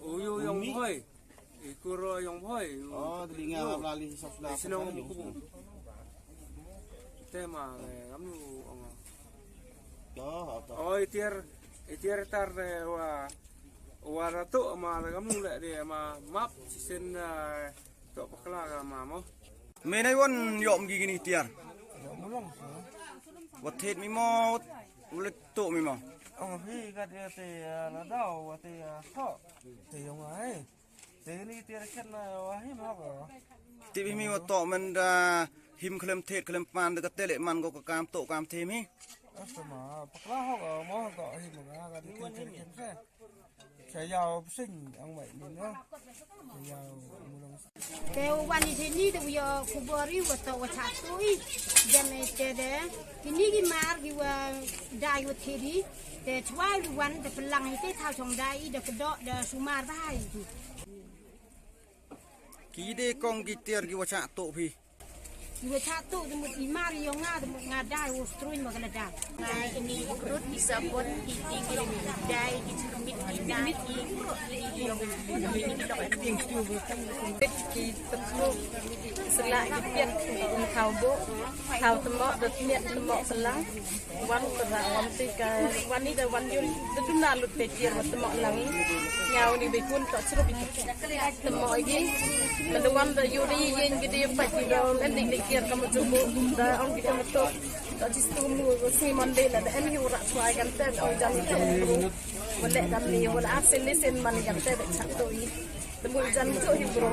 Uyu yang boy, ikuro yang boy. Oh, telinga melalui software. Sinong buku. Tema kamu. Oh, itiar tar wa ratu ma kamu le dia ma map sin to pakla ma mo. Menai won yom gini tiar. Wat het mi mo ulet to mi mo. Oh, hi ka dia te la dau wa te ho. Te yong ai. Te ni tiar ken wa hi ma ko. Ti mi wa to men da him klem thet klem pan da tele man go kam to kam the mi. Sama pakla ho mo to hi ma ga di ken se. Saya giàu sinh ông vậy mình đó. Giàu mulung. Kêuวันนี้นี่เดี๋ยวคุบริวตัววัชตุยเดนเจเดทีนี้กี่มาร์กี่ว่าได้วัตถุดิบแต่ช่วยวันแต่พลังให้เท่าชงได้เดี๋ยวกระโดดเดี๋ยวสุมาร์ได้ Ki de kong ki tiar ki wa cha to phi. วัชตุสมุดอีมาร์ยองงาสมุดงาได้วัสตุยมากระดาษ ini urut bisa pun tinggi dai di cermin dai di yang ini dok yang ki tetluk selak ki pian thau bo thau temok dot niat temok selang wan kera wan tika wan ni da wan yun tu na lut pe tiar temok lang nyau ni be kun tok seru bi temok iki menduan da yuri yen gede pa ti do ending dikir kamu coba da on kita metok tak distumu si mandela da emi ura swai kan te o jan te wala dan ni wala asen lesen man kan te chat to yi temu jan to hi bro